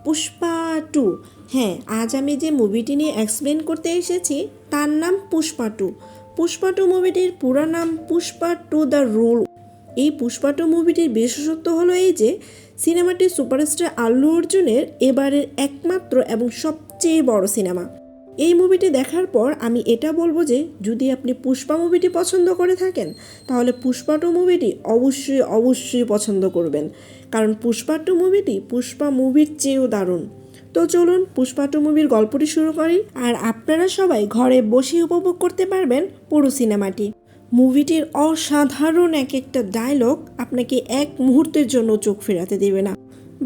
Pushpa two. হ্যাঁ, আজ আমি যে মুভিটি নিয়ে এক্সপ্লেন করতে এসেছি তার নাম পুষ্পা টু। পুষ্পা টু মুভিটির পুরো নাম পুষ্পা টু দ্য রুল। এই পুষ্পা টু মুভিটির বিশেষত্ব হলো এই যে সিনেমাটি সুপারস্টার আল্লু অর্জুনের এবারের একমাত্র এবং সবচেয়ে বড় সিনেমা। এই মুভিটি দেখার পর আমি এটা বলবো যে যদি আপনি পুষ্পা মুভিটি পছন্দ করে থাকেন তাহলে পুষ্পা টু মুভিটি অবশ্যই অবশ্যই পছন্দ করবেন, কারণ পুষ্পা টু মুভিটি পুষ্পা মুভির চেয়েও দারুণ। তো চলুন পুষ্পা টু মুভির গল্পটি শুরু করি, আর আপনারা সবাই ঘরে বসে উপভোগ করতে পারবেন পুরো সিনেমাটি। মুভিটির অসাধারণ এক একটা ডায়লগ আপনাকে এক মুহূর্তের জন্য চোখ ফেরাতে দেবে না।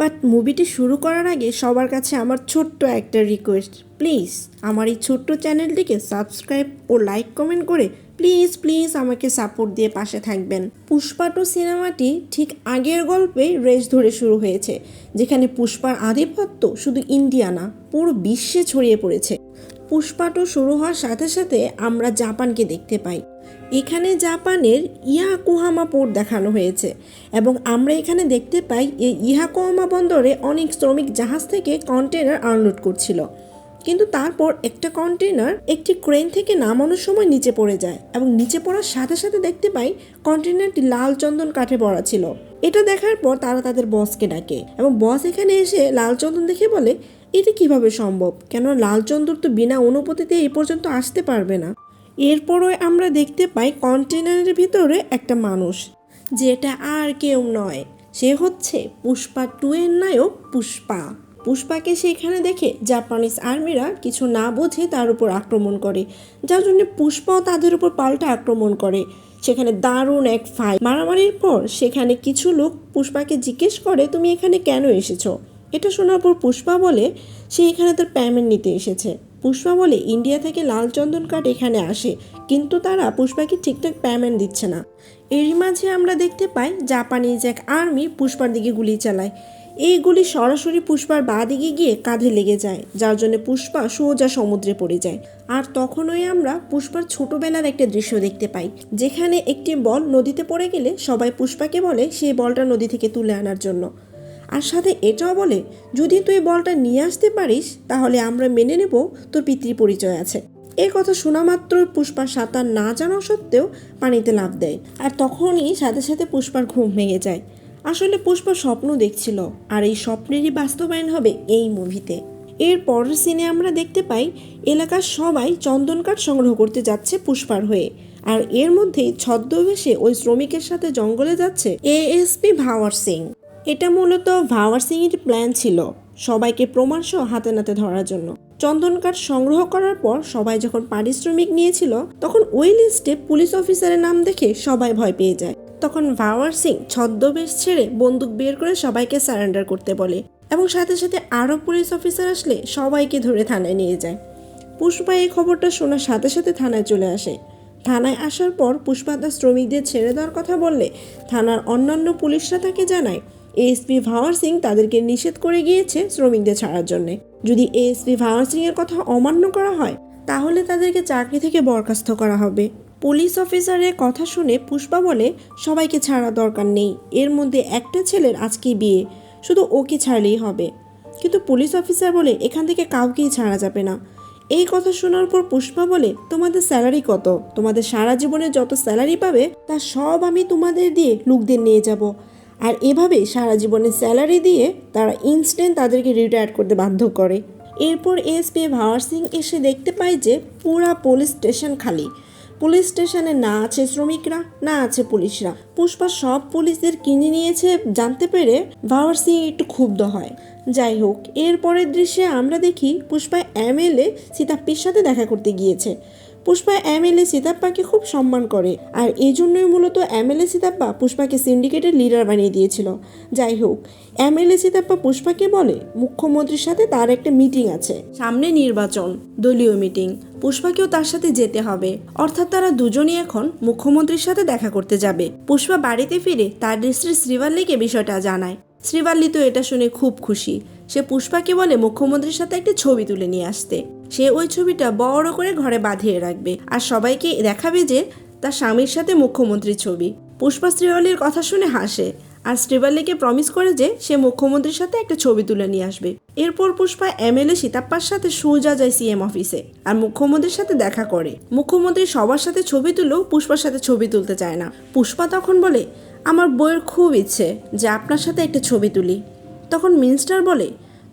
বাট মুভিটি শুরু করার আগে সবার কাছে আমার ছোট্ট একটা রিকোয়েস্ট, প্লিজ আমার এই ছোট্ট চ্যানেলটিকে সাবস্ক্রাইব ও লাইক কমেন্ট করে প্লিজ প্লিজ আমাকে সাপোর্ট দিয়ে পাশে থাকবেন। পুষ্পা টু সিনেমাটি ঠিক আগের গল্পে রেস ধরে শুরু হয়েছে, যেখানে পুষ্পার আধিপত্য শুধু ইন্ডিয়া না পুরো বিশ্বে ছড়িয়ে পড়েছে। পুষ্পা টু শুরু হওয়ার সাথে সাথে আমরা জাপানকে দেখতে পাই। এখানে জাপানের ইয়াকোহামা পোর্ট দেখানো হয়েছে এবং আমরা এখানে দেখতে পাই এই ইয়াকোহামা বন্দরে অনেক শ্রমিক জাহাজ থেকে কন্টেনার আনলোড করছিল, কিন্তু তারপর একটা কন্টেনার একটি ক্রেন থেকে নামানোর সময় নিচে পড়ে যায় এবং নিচে পড়ার সাথে সাথে দেখতে পাই কন্টেনারটি লাল চন্দন কাঠে ভরা ছিল। এটা দেখার পর তারা তাদের বসকে ডাকে এবং বস এখানে এসে লাল চন্দন দেখে বলে এটা কিভাবে সম্ভব, কেন লাল চন্দন তো বিনা অনুমতিতে এই পর্যন্ত আসতে পারবে না। এরপরও আমরা দেখতে পাই কন্টেনারের ভিতরে একটা মানুষ, যেটা আর কেউ নয়, সে হচ্ছে পুষ্পা টু এর নায়ক পুষ্পা। পুষ্পাকে সেখানে দেখে জাপানিজ আর্মিরা কিছু না বুঝে তার উপর আক্রমণ করে, যার জন্য পুষ্পাও তাদের উপর পাল্টা আক্রমণ করে। সেখানে দারুণ এক ফাইট মারামারির পর সেখানে কিছু লোক পুষ্পাকে জিজ্ঞেস করে তুমি এখানে কেন এসেছো। এটা শোনার পর পুষ্পা বলে সে এখানে তার পেমেন্ট নিতে এসেছে। পুষ্পা বলে ইন্ডিয়া থেকে লাল চন্দন কাঠ এখানে আসে, কিন্তু তারা পুষ্পাকে ঠিকঠাক পেমেন্ট দিচ্ছে না। এরই মাঝে আমরা দেখতে পাই জাপানিজ এক আর্মি পুষ্পার দিকে গুলি চালায়। এই গুলি সরাসরি পুষ্পার বাঁ দিকে গিয়ে কাঁধে লেগে যায়, যার জন্য পুষ্পা সোজা সমুদ্রে পড়ে যায়। আর তখনই আমরা পুষ্পার ছোটবেলার একটা দৃশ্য দেখতে পাই, যেখানে একটি বল নদীতে পড়ে গেলে সবাই পুষ্পাকে বলে সেই বলটা নদী থেকে তুলে আনার জন্য, আর সাথে এটাও বলে যদি তুই বলটা নিয়ে আসতে পারিস তাহলে আমরা মেনে নেব তোর পিতৃ পরিচয় আছে। এই কথা শোনা মাত্র পুষ্পা সাঁতার না জানা সত্ত্বেও পানিতে লাফ দেয়, আর তখনই সাথে সাথে পুষ্পার ঘুম ভেঙে যায়। আসলে পুষ্পা স্বপ্ন দেখছিল, আর এই স্বপ্নেরই বাস্তবায়ন হবে এই মুভিতে। এর পরের সিনে আমরা দেখতে পাই এলাকার সবাই চন্দন কাঠ সংগ্রহ করতে যাচ্ছে পুষ্পার হয়ে, আর এর মধ্যেই ছদ্মবেশে ওই শ্রমিকের সাথে জঙ্গলে যাচ্ছে এএসপি ভাওয়ার সিং। এটা মূলত ভাওয়ার সিং এর প্ল্যান ছিল সবাইকে প্রমাণ সহ হাতে নাতে ধরার জন্য। চন্দন কাঠ সংগ্রহ করার পর সবাই যখন পারিশ্রমিক নিয়েছিল তখন ওই লিস্টে পুলিশ অফিসারের নাম দেখে সবাই ভয় পেয়ে যায়। তখন ভাওয়ার সিং ছদ্মবেশ ছেড়ে বন্দুক বের করে সবাইকে সারেন্ডার করতে বলে এবং সাথে সাথে আরও পুলিশ অফিসার আসলে সবাইকে ধরে থানায় নিয়ে যায়। পুষ্পা এই খবরটা শোনার সাথে সাথে থানায় চলে আসে। থানায় আসার পর পুষ্পা তার শ্রমিকদের ছেড়ে দেওয়ার কথা বললে থানার অন্যান্য পুলিশরা তাকে জানায় এএসপি ভাওয়ার সিং তাদেরকে নিষেধ করে গিয়েছে শ্রমিকদের ছাড়ার জন্যে। যদি এএসপি ভাওয়ার সিং এর কথা অমান্য করা হয় তাহলে তাদেরকে চাকরি থেকে বরখাস্ত করা হবে। পুলিশ অফিসারের কথা শুনে পুষ্পা বলে সবাইকে ছাড়া দরকার নেই, এর মধ্যে একটা ছেলের আজকেই বিয়ে, শুধু ওকে ছাড়লেই হবে। কিন্তু পুলিশ অফিসার বলে এখান থেকে কাউকেই ছাড়া যাবে না। এই কথা শোনার পর পুষ্পা বলে তোমাদের স্যালারি কত, তোমাদের সারা জীবনে যত স্যালারি পাবে তা সব আমি তোমাদের দিয়ে লোকদের নিয়ে যাব। আর এভাবে সারা জীবনের স্যালারি দিয়ে তারা ইনস্ট্যান্ট তাদেরকে রিটায়ার করতে বাধ্য করে। এরপর এসপি ভাওয়ার সিং এসে দেখতে পায় যে পুরা পুলিশ স্টেশন খালি। পুলিশ স্টেশনে না আছে শ্রমিকরা, না আছে পুলিশরা। পুষ্পা সব পুলিশদের কিনে নিয়েছে জানতে পেরে ভাওয়ার সিং একটু ক্ষুব্ধ হয়। যাই হোক, এর পরের দৃশ্যে আমরা দেখি পুষ্পা এমএলএ সীতাপ্পার সাথে দেখা করতে গিয়েছে। পুষ্পা এমএলএ সীতাপ্পাকে খুব সম্মান করে, আর এই জন্যই মূলত এমএলএ সীতাপ্পা পুষ্পাকে সিন্ডিকেটের লিডার বানিয়ে দিয়েছিল। যাই হোক, এমএলএ সীতাপ্পা পুষ্পাকে বলে মুখ্যমন্ত্রীর সাথে তার একটা মিটিং আছে, সামনে নির্বাচন, দলীয় মিটিং, পুষ্পাকেও তার সাথে যেতে হবে। অর্থাৎ তারা দুজনই এখন মুখ্যমন্ত্রীর সাথে দেখা করতে যাবে। পুষ্পা বাড়িতে ফিরে তার স্ত্রী শ্রীবাল্লিকে বিষয়টা জানায়। শ্রীবাল্লি তো এটা শুনে খুব খুশি। সে পুষ্পাকে বলে মুখ্যমন্ত্রীর সাথে একটা ছবি তুলে নিয়ে আসতে। সে ওই ছবিটা বড় করে ঘরে বাঁধিয়ে রাখবে আর সবাইকে দেখাবে যে তার স্বামীর সাথে মুখ্যমন্ত্রীর ছবি। পুষ্পা শ্রীবাল্লির কথা শুনে হাসে আর শ্রীবালিকে প্রমিস করে যে সে মুখ্যমন্ত্রীর সাথে একটা ছবি তুলে নিয়ে আসবে। এরপর পুষ্পা এমএলএ সীতাপ্পার সাথে সোজা যায় সিএম অফিসে আর মুখ্যমন্ত্রীর সাথে দেখা করে। মুখ্যমন্ত্রী সবার সাথে ছবি তুলেও পুষ্পার সাথে ছবি তুলতে চায় না। পুষ্পা তখন বলে, আমার বউয়ের খুব ইচ্ছে যে আপনার সাথে একটা ছবি তুলি। তখন মিনিস্টার বলে,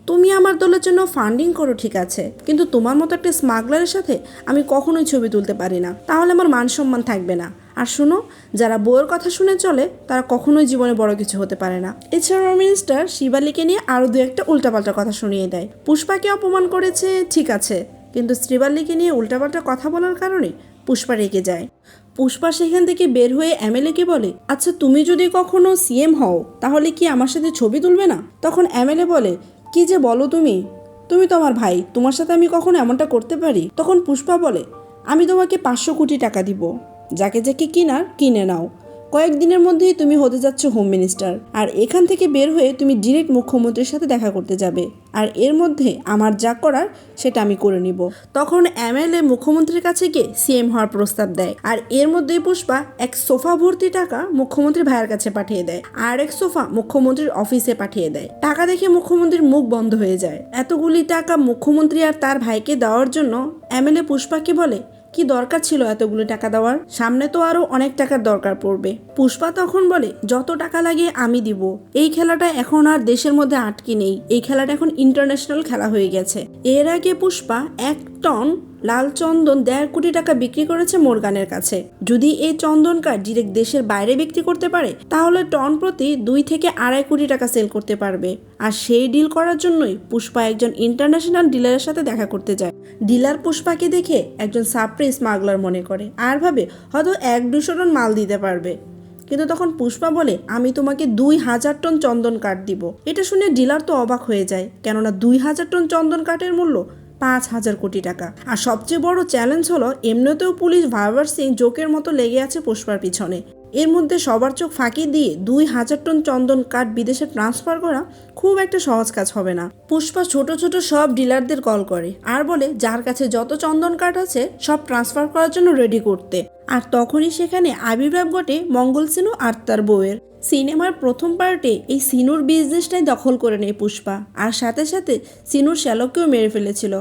তুমি আমার দলের জন্য ফান্ডিং করো ঠিক আছে, কিন্তু তোমার মতো একটা স্মাগলারের সাথে আমি কখনোই ছবি তুলতে পারি না, তাহলে আমার মান সম্মান থাকবে না। আর শোনো, যারা বউয়ের কথা শুনে চলে তারা কখনোই জীবনে বড় কিছু হতে পারে না। এছাড়াও মিনিস্টার শিবালিকে নিয়ে আরও দু একটা উল্টাপাল্টা কথা শুনিয়ে দেয়। পুষ্পাকে অপমান করেছে ঠিক আছে, কিন্তু শ্রীবালিকে নিয়ে উল্টাপাল্টা কথা বলার কারণে পুষ্পা রেগে যায়। পুষ্পা সেখান থেকে বের হয়ে এমএলএকে বলে, আচ্ছা তুমি যদি কখনো সিএম হও তাহলে কি আমার সাথে ছবি তুলবে না? তখন এমএলএ বলে, কি যে বলো তুমি তো আমার ভাই, তোমার সাথে আমি কখনো এমনটা করতে পারি? তখন পুষ্পা বলে, আমি তোমাকে 500 কোটি টাকা দিব, যাকে যাকে কিনার কিনে নাও, কয়েকদিনের মধ্যেই তুমি হতে যাচ্ছ হোম মিনিস্টার, আর এখান থেকে বের হয়ে তুমি ডিরেক্ট মুখ্যমন্ত্রীর সাথে দেখা করতে যাবে, আর এর মধ্যে আমার যা করার সেটা আমি করে নিব। তখন এমএলএ মুখ্যমন্ত্রীর কাছে গিয়ে সিএম হওয়ার প্রস্তাব দেয়, আর এর মধ্যেই পুষ্পা এক সোফা ভর্তি টাকা মুখ্যমন্ত্রী ভাইয়ের কাছে পাঠিয়ে দেয়, আর এক সোফা মুখ্যমন্ত্রীর অফিসে পাঠিয়ে দেয়। টাকা দেখে মুখ্যমন্ত্রীর মুখ বন্ধ হয়ে যায়। এতগুলি টাকা মুখ্যমন্ত্রী আর তার ভাইকে দেওয়ার জন্য এমএলএ পুষ্পাকে বলে, কি দরকার ছিল এতগুলো টাকা দেওয়ার? সামনে তো আরো অনেক টাকার দরকার পড়বে। পুষ্পা তখন বলে, যত টাকা লাগে আমি দিব, এই খেলাটা এখন আর দেশের মধ্যে আটকে নেই, এই খেলাটা এখন ইন্টারন্যাশনাল খেলা হয়ে গেছে। এর আগে পুষ্পা 1 টন লাল চন্দন 1.5 কোটি টাকা বিক্রি করেছে মোরগানের কাছে। যদি এই চন্দন কাঠ ডিরেক্ট দেশের বাইরে বিক্রি করতে পারে তাহলে টন প্রতি 2 থেকে 2.5 কোটি টাকা সেল করতে পারবে। আর সেই ডিল করার জন্যই পুষ্পা একজন ইন্টারন্যাশনাল ডিলারের সাথে দেখা করতে যায়। ডিলার পুষ্পাকে দেখে একজন সাপ্রি স্মাগলার মনে করে আর ভাবে হয়তো 1-200 টন মাল দিতে পারবে। কিন্তু তখন পুষ্পা বলে, আমি তোমাকে 2000 টন চন্দন কাঠ দিব। এটা শুনে ডিলার তো অবাক হয়ে যায়, কেননা 2000 টন চন্দন কাঠের মূল্য 5000 কোটি টাকা। আর সবচেয়ে বড় চ্যালেঞ্জ হলো এমনিতেও পুলিশ ভাইবার সিং জোকের মতো লেগে আছে পুষ্পার পিছনে। এর মধ্যে সবার চোখ ফাঁকি দিয়ে 2000 টন চন্দন কাঠ বিদেশে ট্রান্সফার করা খুব একটা সহজ কাজ হবে না। পুষ্পা ছোট ছোট সব ডিলারদের কল করে আর বলে যার কাছে যত চন্দন কাঠ আছে সব ট্রান্সফার করার জন্য রেডি করতে। আর তখনই সেখানে আবির্ভাব ঘটে মঙ্গল সিনু আর তার বউয়ের। সিনেমার প্রথম পার্টে এই সিনুর বিজনেসটাই দখল করে নেয় পুষ্পা, আর সাথে সাথে সিনুর শ্যালককেও মেরে ফেলেছিল।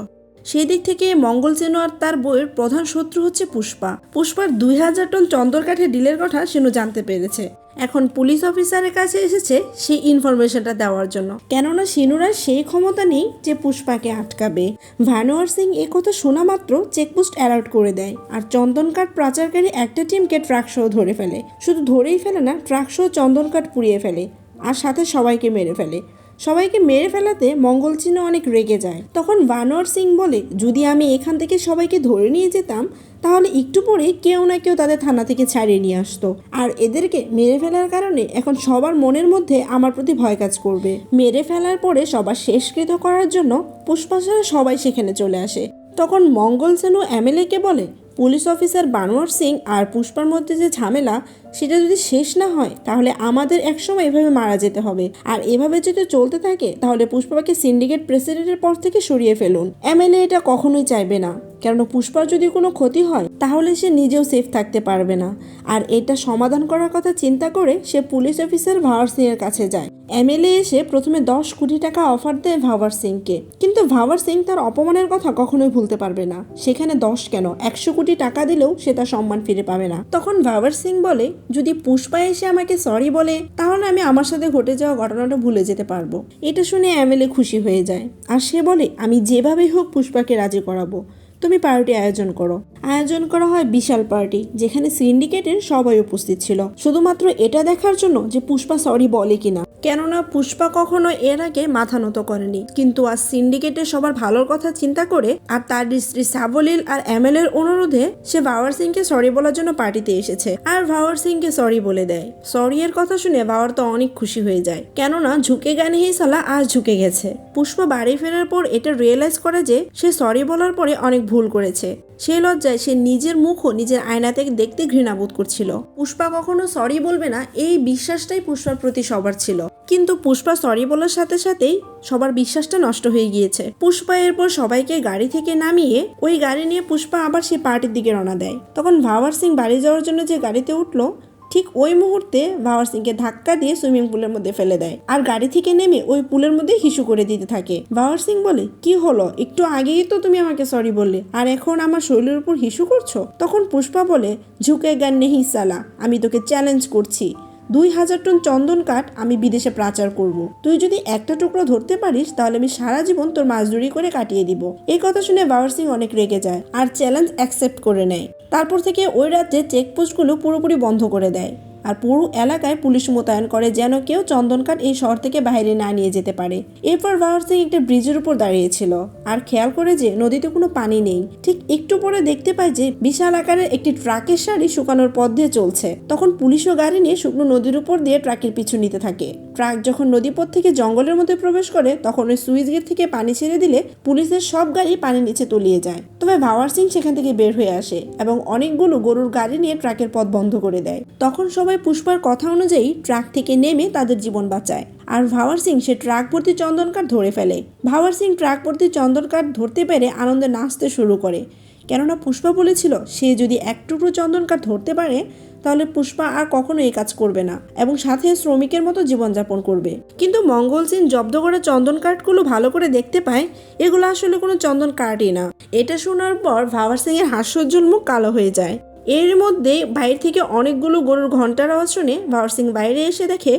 সেই দিক থেকে মঙ্গল সিনু আর তার বউয়ের প্রধান শত্রু হচ্ছে পুষ্পা। পুষ্পার 2000 টন চন্দন কাঠের ডিলের কথা সিনু জানতে পেরেছে। এখন পুলিশ অফিসারের কাছে এসেছে সেই ইনফরমেশনটা দেওয়ার জন্য, কেননা সিনুর আর সেই ক্ষমতা নেই যে পুষ্পাকে আটকাবে। ভানুয়ার সিং এ কথা শোনা মাত্র চেকপোস্ট অ্যালার্ট করে দেয়, আর চন্দন কাঠ পাচারকারী একটা টিমকে ট্রাক সহ ধরে ফেলে। শুধু ধরেই ফেলে না, ট্রাক সহ চন্দন কাঠ পুড়িয়ে ফেলে আর সাথে সবাইকে মেরে ফেলে। সবাইকে মেরে ফেলাতে মঙ্গল সিনু অনেক রেগে যায়। তখন ভানুয়ার সিং বলে, যদি আমি এখান থেকে সবাইকে ধরে নিয়ে যেতাম তাহলে একটু পরে কেউ না কেউ তাদের থানা থেকে ছাড়িয়ে নিয়ে আসতো, আর এদেরকে মেরে ফেলার কারণে এখন সবার মনের মধ্যে আমার প্রতি ভয় কাজ করবে। মেরে ফেলার পরে সবার শেষকৃত করার জন্য পুষ্পা ছাড়া সবাই সেখানে চলে আসে। তখন মঙ্গল সিনু এমএলএকে বলে, পুলিশ অফিসার ভানুয়ার সিং আর পুষ্পার মধ্যে যে ঝামেলা সেটা যদি শেষ না হয় তাহলে আমাদের একসময় এভাবে মারা যেতে হবে, আর এভাবে যদি চলতে থাকে তাহলে পুষ্পাকে সিন্ডিকেট প্রেসিডেন্টের পর থেকে সরিয়ে ফেলুন। এমএলএ এটা কখনোই চাইবে না, কারণ পুষ্পার যদি কোনো ক্ষতি হয় তাহলে সে নিজেও সেফ থাকতে পারবে না। আর এটা সমাধান করার কথা চিন্তা করে সে পুলিশ অফিসার ভাওয়ার সিং এর কাছে যায়। এমএলএ এসে প্রথমে 10 কোটি টাকা অফার দেয় ভাওয়ার সিংকে, কিন্তু ভাওয়ার সিং তার অপমানের কথা কখনোই ভুলতে পারবে না। সেখানে 10 কেন 100 কোটি টাকা দিলেও সে তার সম্মান ফিরে পাবে না। তখন ভাওয়ার সিং বলে, যদি পুষ্পা এসে আমাকে সরি বলে তাহলে আমি আমার সাথে ঘটে যাওয়া ঘটনাটা ভুলে যেতে পারবো। এটা শুনে এমএলএ খুশি হয়ে যায়, আর সে বলে, আমি যেভাবেই হোক পুষ্পাকে রাজি করাবো, তুমি পার্টি আয়োজন করো। আয়োজন করা হয় বিশাল পার্টি, যেখানে সিন্ডিকেটের সবাই উপস্থিত ছিল, শুধুমাত্র এটা দেখার জন্য যে পুষ্পা সরি বলে কিনা। কেননা পুষ্পা কখনো এর আগে মাথা নত করেনি, কিন্তু আজ সিন্ডিকেটের সবার ভালোর কথা চিন্তা করে আর তার স্ত্রী সাবলীল আর এমএলএ এর অনুরোধে সে ভাওয়ার সিংকে সরি বলার জন্য পার্টিতে এসেছে, আর ভাওয়ার সিংকে সরি বলে দেয়। সরি এর কথা শুনে ভাওয়ার তো অনেক খুশি হয়ে যায়, কেননা ঝুঁকে গানে হি সালা আজ ঝুঁকে গেছে। পুষ্পা বাড়ি ফেরার পর এটা রিয়েলাইজ করে যে সে সরি বলার পরে অনেক ভুল করেছে। সেই লজ্জায় সে নিজের মুখও নিজের আয়নাতে দেখতে ঘৃণাবোধ করছিল। পুষ্পা কখনো সরি বলবে না এই বিশ্বাসটাই পুষ্পার প্রতি সবার ছিল, কিন্তু পুষ্পা সরি বলার সাথে সাথেই সবার বিশ্বাসটা নষ্ট হয়ে গিয়েছে। পুষ্পা এরপর সবাইকে গাড়ি থেকে নামিয়ে ওই গাড়ি নিয়ে পুষ্পা আবার সে পার্টির দিকে রওনা দেয়। তখন ভাওয়ার সিং বাড়ি যাওয়ার জন্য যে গাড়িতে উঠলো ঠিক ওই মুহূর্তে ভাওয়ার সিংকে ধাক্কা দিয়ে সুইমিং পুলের মধ্যে ফেলে দেয় আর গাড়ি থেকে নেমে ওই পুলের মধ্যে হিসু করে দিতে থাকে। ভাওয়ার সিং বলে, কি হলো, একটু আগেই তো তুমি আমাকে সরি বললে, আর এখন আমার শরীরের উপর হিসু করছো? তখন পুষ্পা বলে, ঝুঁকে গান নেহি সালা, আমি তোকে চ্যালেঞ্জ করছি, 2000 টন চন্দন কাঠ আমি বিদেশে পাচার করব। তুই যদি একটা টুকরো ধরতে পারিস তাহলে আমি সারা জীবন তোর মাছদুরি করে কাটিয়ে দিব। এই কথা শুনে ভাওয়ার সিং অনেক রেগে যায় আর চ্যালেঞ্জ অ্যাকসেপ্ট করে নেয়। তারপর থেকে ওই রাজ্যে চেকপোস্টগুলো পুরোপুরি বন্ধ করে দেয় আর পুরো এলাকায় পুলিশ মোতায়েন করে যেন কেউ চন্দন কাঠ এই শহর থেকে বাইরে না নিয়ে যেতে পারে। এরপর ভাওয়ার সিং একটা ব্রিজের উপর দাঁড়িয়েছিল আর খেয়াল করে যে নদীতে কোনো পানি নেই। ঠিক একটু পরে দেখতে পায় যে বিশাল আকারের একটি ট্রাকের সারি শুকানোর পথ দিয়ে চলছে। তখন পুলিশও গাড়ি নিয়ে শুকনো নদীর উপর দিয়ে ট্রাকের পিছু নিতে থাকে। ট্রাক যখন নদীপথ থেকে জঙ্গলের মধ্যে প্রবেশ করে তখন ওই সুইচ গেট থেকে পানি ছেড়ে দিলে পুলিশের সব গাড়ি পানির নিচে তলিয়ে যায়। তবে ভাওয়ার সিং সেখান থেকে বের হয়ে আসে এবং অনেকগুলো গরুর গাড়ি নিয়ে ট্রাকের পথ বন্ধ করে দেয়। তখন সবাই পুষ্পার কথা অনুযায়ী ট্রাক থেকে নেমে তাদের জীবন বাঁচায় আর ভাওয়ার সিং সে ট্রাক ভর্তি চন্দন কাঠ ধরে ফেলে। ভাওয়ার সিং ট্রাক ভর্তি চন্দন কাঠ ধরতে পেরে আনন্দে নাচতে শুরু করে, কেননা পুষ্পা বলেছিল সে যদি এক টুকরো চন্দন কাঠ ধরতে পারে তাহলে পুষ্পা আর কখনো এই কাজ করবে না এবং সাথে শ্রমিকের মতো জীবনযাপন করবে। কিন্তু মঙ্গল সিং জব্দ করা চন্দন কাঠগুলো ভালো করে দেখতে পায় এগুলো আসলে কোনো চন্দন কাঠই না। এটা শোনার পর ভাওয়ার সিং এর হাস্যোজ্জ্বল মুখ কালো হয়ে যায়। এর মধ্যে বাইরে থেকে অনেকগুলো গরুর ঘন্টার আওয়াজ শুনে ভাওয়ার সিং বাইরে এসে দেখে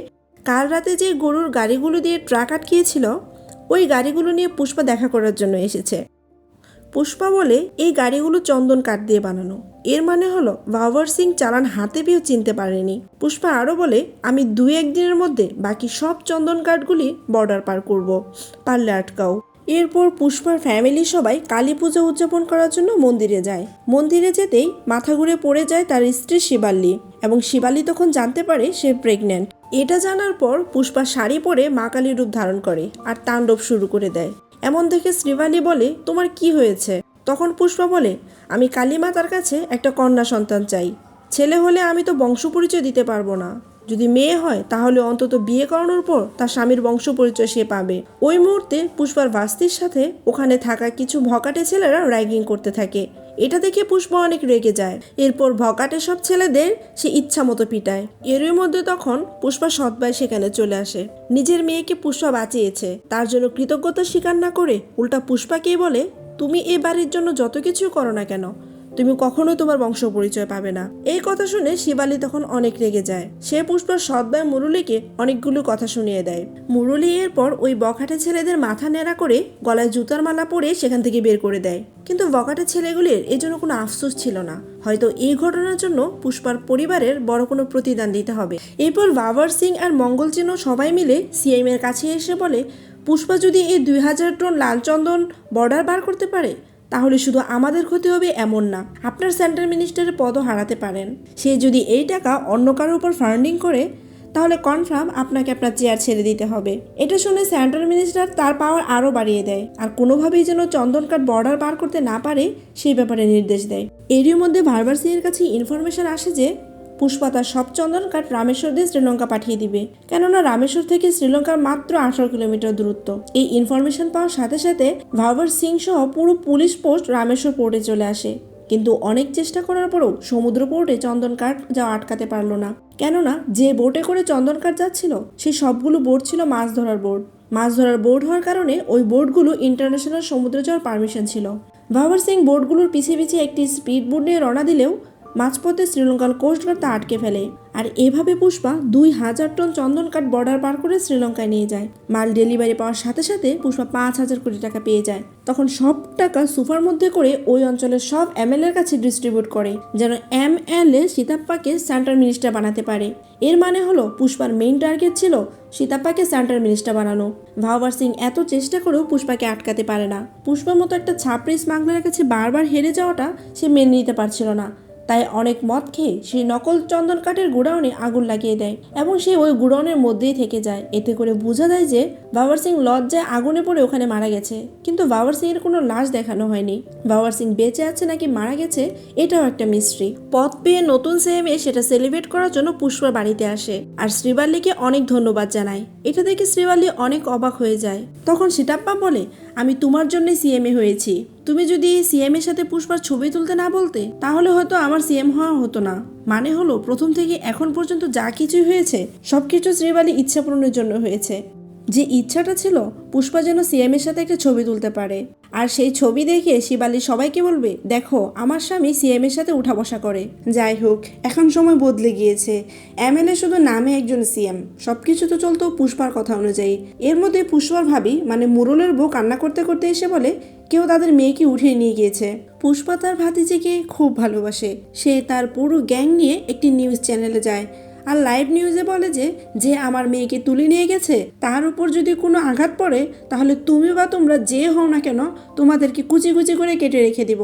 কাল রাতে যে গরুর গাড়িগুলো দিয়ে ট্রাক আটকিয়েছিল ওই গাড়িগুলো নিয়ে পুষ্পা দেখা করার জন্য এসেছে। পুষ্পা বলে এই গাড়িগুলো চন্দন কাঠ দিয়ে বানানো। এর মানে হলো ভাওয়ার সিং চালান হাতে পেয়েও চিনতে পারেনি। পুষ্পা আরও বলে, আমি 2-1 দিনের মধ্যে বাকি সব চন্দন কাঠগুলি বর্ডার পার করব, পারলে আটকাও। এরপর পুষ্পার ফ্যামিলি সবাই কালী পূজা উদযাপন করার জন্য মন্দিরে যায়। মন্দিরে যেতেই মাথা ঘুরে পড়ে যায় তার স্ত্রী শিবাল্লি এবং শিবাল্লি তখন জানতে পারে সে প্রেগন্যান্ট। এটা জানার পর পুষ্পা শাড়ি পরে মা কালীর রূপ ধারণ করে আর তাণ্ডব শুরু করে দেয়। এমন দেখে শ্রীবালি বলে, তোমার কি হয়েছে? তখন পুষ্পা বলে, আমি কালী মাতার কাছে একটা কন্যা সন্তান চাই। ছেলে হলে আমি তো বংশ পরিচয় দিতে পারবো না, যদি মেয়ে হয় তাহলে অন্তত বিয়ে করানোর পর তার স্বামীর বংশ পরিচয় সে পাবে। ওই মুহূর্তে পুষ্পার বাস্তির সাথে ওখানে থাকা কিছু ভকাটে ছেলেরা র্যাগিং করতে থাকে। এটা দেখে পুষ্পা অনেক রেগে যায়। এরপর ভকাটে সব ছেলেদের সে ইচ্ছা মতো পিটায়। এরই মধ্যে তখন পুষ্পা সৎভাই সেখানে চলে আসে। নিজের মেয়েকে পুষ্পা বাঁচিয়েছে তার জন্য কৃতজ্ঞতা স্বীকার না করে উল্টা পুষ্পাকেই বলে, তুমি এ বাড়ির জন্য যত কিছু করো না কেন তুমি কখনো তোমার বংশ পরিচয় পাবে না। এই কথা শুনে শিবালি তখন অনেক রেগে যায়। সে পুষ্পার সৎভাই মুরুলিকে অনেকগুলো কথা শুনিয়ে দেয়। মুরুলি এরপর ওই বখাটে ছেলেদের মাথা ন্যাড়া করে গলায় জুতার মালা পরে সেখান থেকে বের করে দেয়। কিন্তু বখাটে ছেলেগুলির এই জন্য কোনো আফসোস ছিল না, হয়তো এই ঘটনার জন্য পুষ্পার পরিবারের বড় কোনো প্রতিদান দিতে হবে। এরপর ভাওয়ার সিং আর মঙ্গল চিনো সবাই মিলে সিএম এর কাছে এসে বলে, পুষ্পা যদি এই 2000 টন লাল চন্দন বর্ডার বার করতে পারে তাহলে শুধু আমাদের ক্ষতি হবে এমন না, আপনার সেন্ট্রাল মিনিস্টারের পদও হারাতে পারেন। সে যদি এই টাকা অন্য কারোর উপর ফান্ডিং করে তাহলে কনফার্ম আপনাকে আপনার চেয়ার ছেড়ে দিতে হবে। এটা শুনে সেন্ট্রাল মিনিস্টার তার পাওয়ার আরও বাড়িয়ে দেয় আর কোনোভাবেই যেন চন্দন কাঠ বর্ডার পার করতে না পারে সেই ব্যাপারে নির্দেশ দেয়। এরই মধ্যে ভার্বার সিং এর কাছে ইনফরমেশন আসে যে পুষ্পা তার সব চন্দন কাঠ রামেশ্বর দিয়ে শ্রীলঙ্কা পাঠিয়ে দিবে, কেননা রামেশ্বর থেকে শ্রীলঙ্কার মাত্র 18 কিলোমিটার দূরত্ব। এই ইনফরমেশন পাওয়ার সাথে সাথে ভাওয়ার সিং সহ পুরো পুলিশ পোস্ট রামেশ্বর পোর্টে চলে আসে। কিন্তু অনেক চেষ্টা করার পরেও সমুদ্র পোর্টে চন্দন কাঠ যাওয়া আটকাতে পারলো না, কেননা যে বোটে করে চন্দন কাঠ যাচ্ছিল সেই সবগুলো বোট ছিল মাছ ধরার বোট। মাছ ধরার বোট হওয়ার কারণে ওই বোটগুলো ইন্টারন্যাশনাল সমুদ্রে যাওয়ার পারমিশন ছিল। ভাওয়ার সিং বোটগুলোর পিছিয়ে পিছিয়ে একটি স্পিড বোট নিয়ে রওনা দিলেও মাঝপথে শ্রীলঙ্কার কোস্টগার্ড তা আটকে ফেলে আর এভাবে পুষ্পা 2000 টন চন্দন কাঠ বর্ডার পার করে শ্রীলঙ্কায় নিয়ে যায়। মাল ডেলিভারি পাওয়ার সাথে সাথে পুষ্পা 5000 কোটি টাকা পেয়ে যায়। তখন সব টাকা সুফার মধ্যে করে ওই অঞ্চলের সব এমএলএর কাছে ডিস্ট্রিবিউট করে যেন এমএলএ সীতাপ্পাকে সেন্ট্রাল মিনিস্টার বানাতে পারে। এর মানে হলো পুষ্পার মেইন টার্গেট ছিল সীতাপ্পাকে সেন্ট্রাল মিনিস্টার বানানো। ভাওয়ার সিং এত চেষ্টা করেও পুষ্পাকে আটকাতে পারে না। পুষ্পার মতো একটা ছাপড়ি স্মাগলারের কাছে বারবার হেরে যাওয়াটা সে মেনে নিতে পারছিল না, তাই অনেক মদ খেয়ে সেই নকল চন্দন কাঠের গোডাউনে আগুন লাগিয়ে দেয় এবং সে ওই গোডাউনের মধ্যেই থেকে যায়। এতে করে বোঝা যায় যে ভাওয়ার সিং লজ্জায় আগুনে পড়ে ওখানে মারা গেছে, কিন্তু ভাওয়ার সিং এর কোনো লাশ দেখানো হয়নি। ভাওয়ার সিং বেঁচে আছে নাকি মারা গেছে এটাও একটা মিস্ট্রি। পদ পেয়ে নতুন সিএমএ সেটা সেলিব্রেট করার জন্য পুষ্পার বাড়িতে আসে আর শ্রীবাল্লিকে অনেক ধন্যবাদ জানায়। এটা দেখে শ্রীবাল্লি অনেক অবাক হয়ে যায়। তখন সীতাপ্পা বলে, আমি তোমার জন্যই সিএমএ হয়েছি, তুমি যদি সিএম এর সাথে পুষ্পার ছবি তুলতে না বলতে তাহলে হয়তো আমার সিএম হওয়া হতো না। মানে হলো প্রথম থেকে এখন পর্যন্ত যা কিছুই হয়েছে সবকিছু শ্রীবালি ইচ্ছা পূরণের জন্য হয়েছে। যে ইচ্ছাটা ছিল পুষ্পা যেন সিএম এর সাথে একটা ছবি তুলতে পারে, আর সেই ছবি দেখে শিবালি সবাইকে বলবে দেখো আমার স্বামী সিএম এর সাথে উঠা বসা করে। যাই হোক, এখন সময় বদলে গিয়েছে। এমএলএ শুধু নামে একজন সিএম, সবকিছু তো চলতো পুষ্পার কথা অনুযায়ী। এর মধ্যে পুষ্পার ভাবি মানে মুরলের বউ কান্না করতে করতে এসে বলে কেউ তাদের মেয়েকে উঠিয়ে নিয়ে গিয়েছে। পুষ্পা তার ভাতিজিকে খুব ভালোবাসে। সে তার পুরো গ্যাং নিয়ে একটি নিউজ চ্যানেলে যায় আর লাইভ নিউজে বলে যে যে আমার মেয়েকে তুলে নিয়ে গেছে তার উপর যদি কোনো আঘাত পড়ে তাহলে তুমি বা তোমরা যে হও না কেন তোমাদেরকে কুচি কুচি করে কেটে রেখে দিব।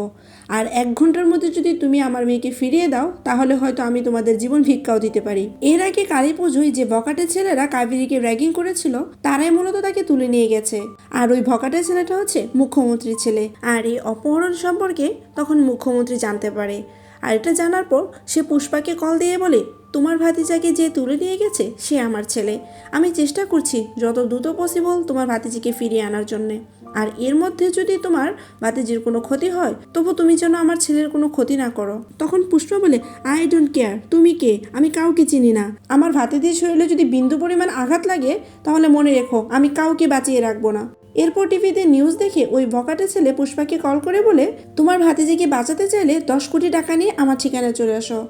আর 1 ঘন্টার মধ্যে যদি তুমি আমার মেয়েকে ফিরিয়ে দাও তাহলে হয়তো আমি তোমাদের জীবন ভিক্ষাও দিতে পারি। এর আগে কালী পুজোয় যে বকাটে ছেলেরা কাবেরীকে র্যাগিং করেছিল তারাই মূলত তাকে তুলে নিয়ে গেছে। আর ওই বকাটে ছেলেটা হচ্ছে মুখ্যমন্ত্রীর ছেলে। আর এই অপহরণ সম্পর্কে তখন মুখ্যমন্ত্রী জানতে পারে। আর এটা জানার পর সে পুষ্পাকে কল দিয়ে বলে তোমার ভাতিজাকে যে তুলে নিয়ে গেছে সে আমার ছেলে। আমি চেষ্টা করছি যত দ্রুত পসিবল তোমার ভাতিজিকে ফিরিয়ে আনার জন্যে। আর এর মধ্যে যদি তোমার ভাতিজির কোনো ক্ষতি হয় তবু তুমি যেন আমার ছেলের কোনো ক্ষতি না করো। তখন পুষ্পা বলে আই ডোন্ট কেয়ার, তুমি কে? আমি কাউকে চিনি না। আমার ভাতিজির শরীরে যদি বিন্দু পরিমাণ আঘাত লাগে তাহলে মনে রেখো আমি কাউকে বাঁচিয়ে রাখবো না। এরপর টিভিতে নিউজ দেখে ওই বকাটে ছেলে পুষ্পাকে কল করে বলে তোমার ভাতিজিকে বাঁচাতে চাইলে 10 কোটি টাকা নিয়ে আমার ঠিকানায় চলে আসো।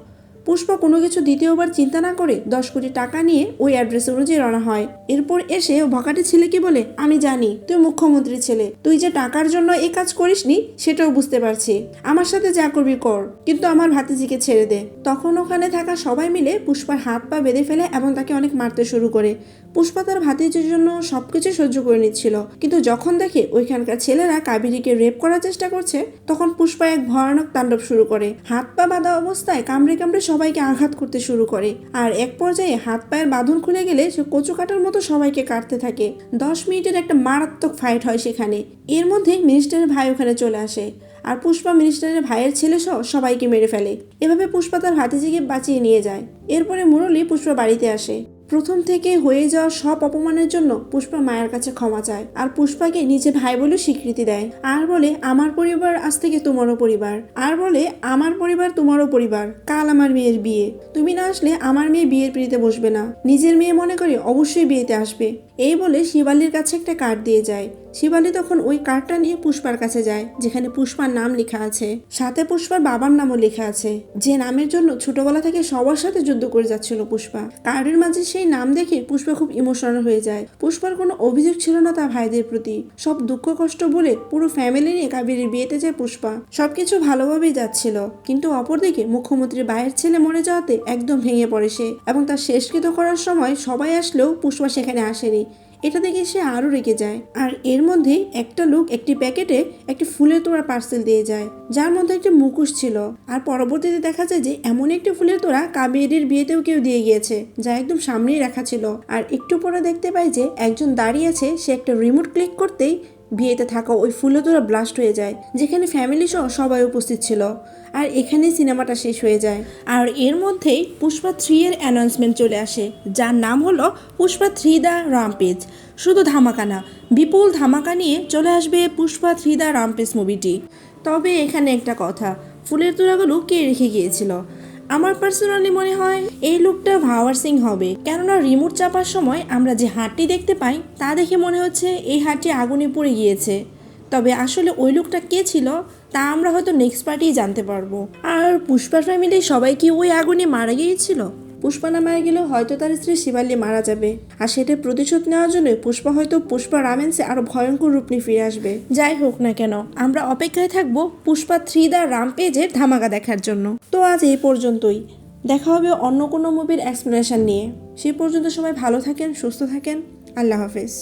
পুষ্পা কোনো কিছু দ্বিতীয়বার চিন্তা না করে 10 কোটি টাকা নিয়ে ওই অ্যাড্রেস অনুযায়ী রওনা হয়। এরপর এসে ভকাটি ছেলেকে বলে আমি জানি তুই মুখ্যমন্ত্রীর ছেলে, তুই যে টাকার জন্য এই কাজ করিসনি সেটাও বুঝতে পারছি। আমার সাথে যা করবি কর, কিন্তু আমার ভাতিজিকে ছেড়ে দে। তখন ওখানে থাকা সবাই মিলে পুষ্পার হাত পা বেঁধে ফেলে এবং তাকে অনেক মারতে শুরু করে। পুষ্পা তার ভাতিজির জন্য সবকিছু সহ্য করে নিচ্ছিল, কিন্তু যখন দেখে ওইখানকার ছেলেরা কাবেরীকে রেপ করার চেষ্টা করছে তখন পুষ্পা এক ভয়ানক তাণ্ডব শুরু করে। হাত পা বাঁধা অবস্থায় কামড়ে কামড়ে সবাইকে আঘাত করতে শুরু করে। আর এক পর্যায়ে হাত পায়ের বাঁধন খুলে গেলে সে কচু কাটার মতো সবাইকে কাটতে থাকে। 10 মিনিটের একটা মারাত্মক ফাইট হয় সেখানে। এর মধ্যে মিনিস্টারের ভাই ওখানে চলে আসে আর পুষ্পা মিনিস্টারের ভাইয়ের ছেলে সহ সবাইকে মেরে ফেলে। এভাবে পুষ্পা তার ভাতিজিকে বাঁচিয়ে নিয়ে যায়। এরপরে মুরলী পুষ্পা বাড়িতে আসে। প্রথম থেকে হয়ে যাওয়া সব অপমানের জন্য পুষ্পা মায়ের কাছে ক্ষমা চায় আর পুষ্পাকে নিজে ভাই বলে স্বীকৃতি দেয়। আর বলে আমার পরিবার আজ থেকে তোমারও পরিবার। আর বলে আমার পরিবার তোমারও পরিবার। কাল আমার মেয়ের বিয়ে, তুমি না আসলে আমার মেয়ে বিয়ের পিড়িতে বসবে না। নিজের মেয়ে মনে করে অবশ্যই বিয়েতে আসবে। এই বলে শিবালির কাছে একটা কার্ড দিয়ে যায়। শিবালি তখন ওই কার্ডটা নিয়ে পুষ্পার কাছে যায় যেখানে পুষ্পার নাম লেখা আছে, সাথে পুষ্পার বাবার নামও লেখা আছে, যে নামের জন্য ছোটবেলা থেকে সবার সাথে যুদ্ধ করে যাচ্ছিল পুষ্পা। কার্ডের মাঝে সেই নাম দেখে পুষ্পা খুব ইমোশনাল হয়ে যায়। পুষ্পার কোনো অভিযোগ ছিল না তার ভাইদের প্রতি, সব দুঃখ কষ্ট বলে পুরো ফ্যামিলি নিয়ে কাবেরীর বিয়েতে যায় পুষ্পা। সবকিছু ভালোভাবেই যাচ্ছিল, কিন্তু অপরদিকে মুখ্যমন্ত্রীর ভাইয়ের ছেলে মরে যাওয়াতে একদম ভেঙে পড়ে সে এবং তার শেষকৃত্য করার সময় সবাই আসলেও পুষ্পা সেখানে আসেনি। এটা দেখে সে আরো রেগে যায়। আর এর মধ্যে একটা লোক একটি প্যাকেটে একটি ফুলের তোড়া পার্সেল দিয়ে যায় যার মধ্যে একটা মুখোশ ছিল। আর পরবর্তীতে দেখা যায় যে এমন একটি ফুলের তোড়া কাবেরীর বিয়েতেও কেউ দিয়ে গিয়েছে যা একদম সামনেই রাখা ছিল। আর একটু পরে দেখতে পাই যে একজন দাঁড়িয়ে আছে, সে একটা রিমোট ক্লিক করতেই বিয়েতে থাকা ওই ফুলের তোড়া ব্লাস্ট হয়ে যায়, যেখানে ফ্যামিলি সহ সবাই উপস্থিত ছিল। আর এখানেই সিনেমাটা শেষ হয়ে যায়। আর এর মধ্যেই পুষ্পা 3 এর অ্যানাউন্সমেন্ট চলে আসে, যার নাম হলো পুষ্পা 3 দ্য রামপেজ। শুধু ধামাকা না, বিপুল ধামাকা নিয়ে চলে আসবে পুষ্পা 3 দ্য রামপেজ মুভিটি। তবে এখানে একটা কথা, ফুলের তোড়াগুলো কে রেখে গিয়েছিল? আমার পার্সোনালি মনে হয় এই লুকটা ভাওয়ার সিং হবে, কেননা রিমোট চাপার সময় আমরা যে হাতটি দেখতে পাই তা দেখে মনে হচ্ছে এই হাতটি আগুনে পড়ে গিয়েছে। তবে আসলে ওই লোকটা কে ছিল তা আমরা হয়তো নেক্সট পার্টেই জানতে পারবো। আর পুষ্পার ফ্যামিলি সবাই কি ওই আগুনে মারা গিয়েছিল? পুষ্পা না মারা গেলেও হয়তো তার স্ত্রী শিবালি মারা যাবে, আর সেটার প্রতিশোধ নেওয়ার জন্য পুষ্পা হয়তো পুষ্পা রামেন্সে আরো ভয়ঙ্কর রূপ নিয়ে ফিরে আসবে। যাই হোক না কেন, আমরা অপেক্ষায় থাকবো পুষ্পা 3 দ্য রামপেজের ধামাকা দেখার জন্য। তো আজ এই পর্যন্তই, দেখা হবে অন্য কোনো মুভির এক্সপ্লেনেশন নিয়ে। সেই পর্যন্ত সবাই ভালো থাকেন, সুস্থ থাকেন, আল্লাহ হাফেজ।